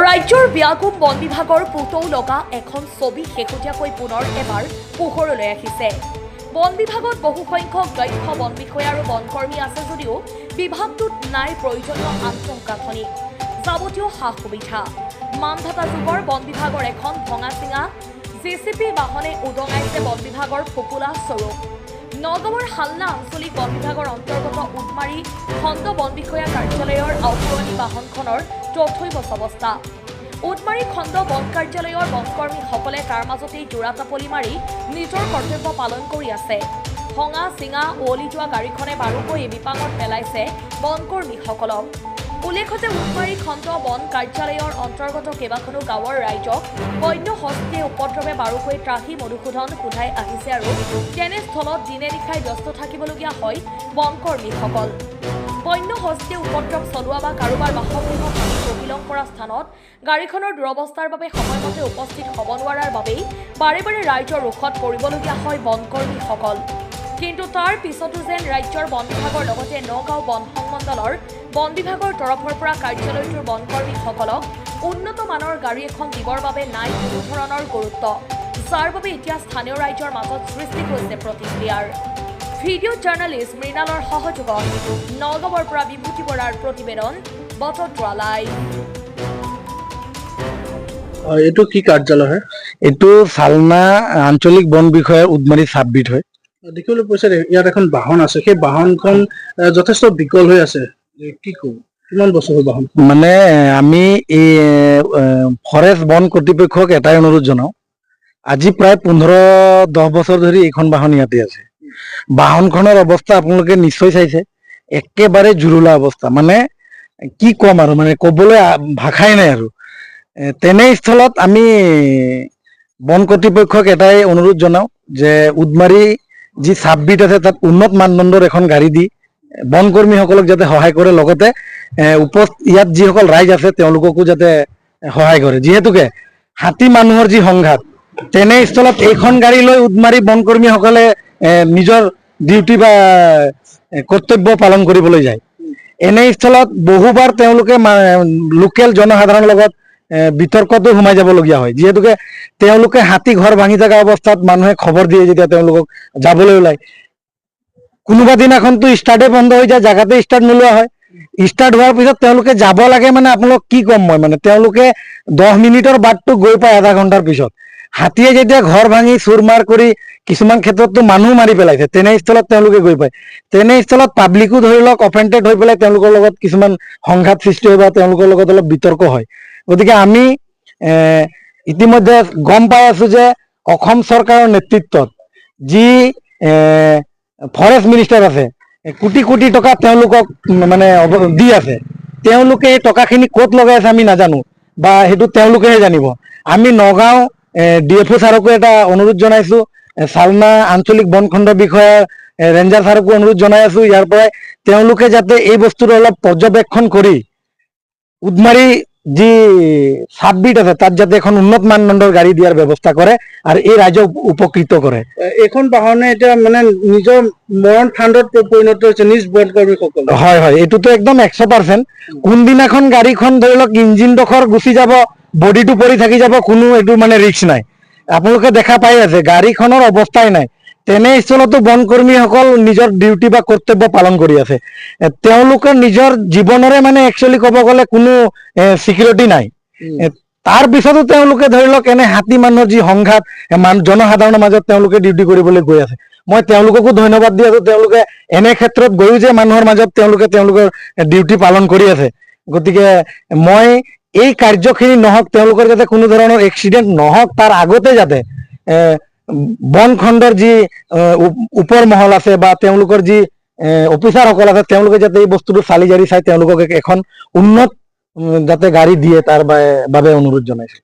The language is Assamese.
ৰাজ্যৰ ব্যাকুম বন বিভাগৰ পুতৌ লগা এখন ছবি শেহতীয়াকৈ পুনৰ এবাৰ পোহৰলৈ আহিছে। বন বিভাগত বহুসংখ্যক দক্ষ বন বিষয়া আৰু বনকৰ্মী আছে যদিও বিভাগটোত নাই প্ৰয়োজনীয় আন্তঃগাঁথনি, যাৱতীয় সা সুবিধা। মানধাতা যুগৰ বন বিভাগৰ এখন ভঙা চিঙা জেচিপি বাহনে উদঙাইছে বন বিভাগৰ ফোপোলা স্বৰূপ। নগাঁৱৰ হালনা আঞ্চলিক বন বিভাগৰ অন্তৰ্গত উদমাৰী খণ্ড বন বিষয়া কাৰ্যালয়ৰ আওপুৰণি বাহনখনৰ তথৈব অৱস্থা। উদমাৰী খণ্ড বন কাৰ্যালয়ৰ বনকৰ্মীসকলে তাৰ মাজতেই জোৰাতাপলি মাৰি নিজৰ কৰ্তব্য পালন কৰি আছে। ভঙা চিঙা উৱলি যোৱা গাড়ীখনে বাৰুকৈ বিপাঙত পেলাইছে বনকৰ্মীসকলক। উল্লেখ্য যে উদমাৰী খণ্ড বন কাৰ্যালয়ৰ অন্তৰ্গত কেইবাখনো গাঁৱৰ ৰাইজক বন্য হস্তীয়ে উপদ্ৰৱে বাৰুকৈ ত্ৰাহি মধুসূদন সোধাই আহিছে আৰু তেনেস্থলত দিনে নিশাই ব্যস্ত থাকিবলগীয়া হয় বনকৰ্মীসকল। বন্য হস্তীয়ে উপদ্ৰৱ চলোৱা বা কাৰোবাৰ বাসগৃহ ভাঙি তহিলং কৰা স্থানত গাড়ীখনৰ দুৰৱস্থাৰ বাবে সময়মতে উপস্থিত হ'ব নোৱাৰাৰ বাবেই বাৰে বাৰে ৰাইজৰ ৰোষত পৰিবলগীয়া হয় বনকৰ্মীসকল। কিন্তু তাৰ পিছতো যেন ৰাজ্যৰ বন বিভাগৰ লগতে নগাঁও বন সংমণ্ডলৰ বন বিভাগৰ তৰফৰ পৰা কাৰ্যালয়টোৰ বনকৰ্মীসকলক উন্নত মানৰ গাড়ী এখন দিবৰ বাবে নাই কোনো ধৰণৰ গুৰুত্ব, যাৰ বাবে এতিয়া স্থানীয় ৰাইজৰ মাজত সৃষ্টি হৈছে প্ৰতিক্ৰিয়াৰ। ভিডিঅ' জাৰ্নেলিষ্ট মৃণালৰ সহযোগত নগাঁৱৰ পৰা বিভূতি বৰাৰ প্ৰতিবেদন বটদ্ৰা লাইভ। এইটো কি কাৰ্যালয় হয়? এইটো চালনা আঞ্চলিক বন বিষয়াৰ উদমাৰী চাববিধ হয়। দেখিবলৈ পাইছে ইয়াত এখন বাহন আছে, সেই বাহনখন যথেষ্ট বিকল হৈ আছে। কি কব, কিমান বছৰ হ'ল বাহন? মানে আমি এই ফৰেষ্ট বন কৰ্তৃপক্ষক এটাই অনুৰোধ জনাওঁ, আজি প্ৰায় 15-10 বছৰ ধৰি এইখন বাহন ইয়াতে আছে। বাহনখনৰ অৱস্থা আপোনালোকে নিশ্চয় চাইছে, একেবাৰে জুৰুলা অৱস্থা, মানে কি ক'ম আৰু, মানে ক'বলৈ ভাষাই নাই আৰু। তেনেস্থলত আমি বন কৰ্তৃপক্ষক এটাই অনুৰোধ জনাওঁ যে উদমাৰী যি চাববিধ আছে তাত উন্নত মানদণ্ডৰ এখন গাড়ী দি বনকৰ্মীসকলক যাতে সহায় কৰে, লগতে ইয়াত যিসকল ৰাইজ আছে তেওঁলোককো যাতে সহায় কৰে। যিহেতুকে হাতী মানুহৰ যি সংঘাত, তেনেস্থলত এইখন গাড়ী লৈ উদমাৰী বনকৰ্মীসকলে নিজৰ ডিউটি বা কৰ্তব্য পালন কৰিবলৈ যায়। এনেস্থলত বহুবাৰ তেওঁলোকে লোকেল জনসাধাৰণৰ লগত বিতৰ্কতো সোমাই যাবলগীয়া হয়, যিহেতুকে তেওঁলোকে হাতী ঘৰ ভাঙি থকা অৱস্থাত মানুহে খবৰ দিয়ে যেতিয়া তেওঁলোকক যাবলৈ ওলায়। কোনোবা দিনাখনতো ষ্টাৰ্টে বন্ধ হৈ যায়, জাগাতে ষ্টাৰ্ট নোলোৱা হয়। ষ্টাৰ্ট হোৱাৰ পিছত তেওঁলোকে যাব লাগে, মানে আপোনালোক কি ক'ম মই, মানে তেওঁলোকে 10 মিনিটৰ বাটটো গৈ পায় আধা ঘণ্টাৰ পিছত। হাতীয়ে যেতিয়া ঘৰ ভাঙি চুৰমাৰ কৰি কিছুমান ক্ষেত্ৰততো মানুহ মাৰি পেলাইছে, তেনেস্থলত তেওঁলোকে গৈ পায়। তেনেস্থলত পাব্লিকো ধৰি লওক অফেণ্ডেড হৈ পেলাই তেওঁলোকৰ লগত কিছুমান সংঘাত সৃষ্টি হয় বা তেওঁলোকৰ লগত অলপ বিতৰ্ক হয়। গতিকে আমি ইতিমধ্যে গম পাই আছো যে অসম চৰকাৰৰ নেতৃত্বত যি ফৰেষ্ট মিনিষ্টাৰ আছে, কোটি কোটি টকা তেওঁলোকক মানে দি আছে। তেওঁলোকে এই টকাখিনি ক'ত লগাই আছে আমি নাজানো, বা সেইটো তেওঁলোকেহে জানিব। আমি নগাঁও DFO ছাৰকো এটা অনুৰোধ জনাইছো, চালনা আঞ্চলিক বনখণ্ড বিষয়াৰ ৰেঞ্জাৰ ছাৰকো অনুৰোধ জনাই আছো, ইয়াৰ পৰাই তেওঁলোকে যাতে এই বস্তুটো অলপ পৰ্যবেক্ষণ কৰি উদমাৰী যি চাববিধ আছে তাত যাতে এখন উন্নত মানদণ্ডৰ গাড়ী দিয়াৰ ব্যৱস্থা কৰে আৰু এই ৰাইজক উপকৃত কৰে। এইখন বাহনে এতিয়া মানে নিজৰ মৰণ ফাণ্ডত পৰিণত হৈছে নিজ বনকৰ্মীসকল। হয় হয়, এইটোতো একদম 100%। কোনদিনাখন গাড়ীখন ধৰি লওক ইঞ্জিনডোখৰ গুচি যাব, বডিটো পৰি থাকি যাব, কোনো এইটো মানে ৰিস্ক নাই। আপোনালোকে দেখা পাই আছে গাড়ীখনৰ অৱস্থাই নাই। তেনেস্থলতো বনকৰ্মীসকল নিজৰ ডিউটি বা কৰ্তব্য পালন কৰি আছে। তেওঁলোকৰ নিজৰ জীৱনৰে মানে একচুৱেলি ক'ব গ'লে কোনো চিকিউৰিটি নাই। তাৰ পিছতো তেওঁলোকে ধৰি লওক এনে হাতী মানুহৰ যি সংঘাত জনসাধাৰণৰ মাজত তেওঁলোকে ডিউটি কৰিবলৈ গৈ আছে। মই তেওঁলোককো ধন্যবাদ দি আছো, তেওঁলোকে এনে ক্ষেত্ৰত গৈও যে মানুহৰ মাজত তেওঁলোকৰ ডিউটি পালন কৰি আছে। গতিকে মই এই কাৰ্যখিনি নহওক, তেওঁলোকৰ যাতে কোনো ধৰণৰ এক্সিডেণ্ট নহওক, তাৰ আগতে যাতে বন খণ্ডৰ যি ওপৰ মহল আছে বা তেওঁলোকৰ যি অফিচাৰসকল আছে, তেওঁলোকে যাতে এই বস্তুটো চালি জাৰি চাই তেওঁলোকক এখন উন্নত যাতে গাড়ী দিয়ে তাৰ বাবে অনুৰোধ জনাইছো।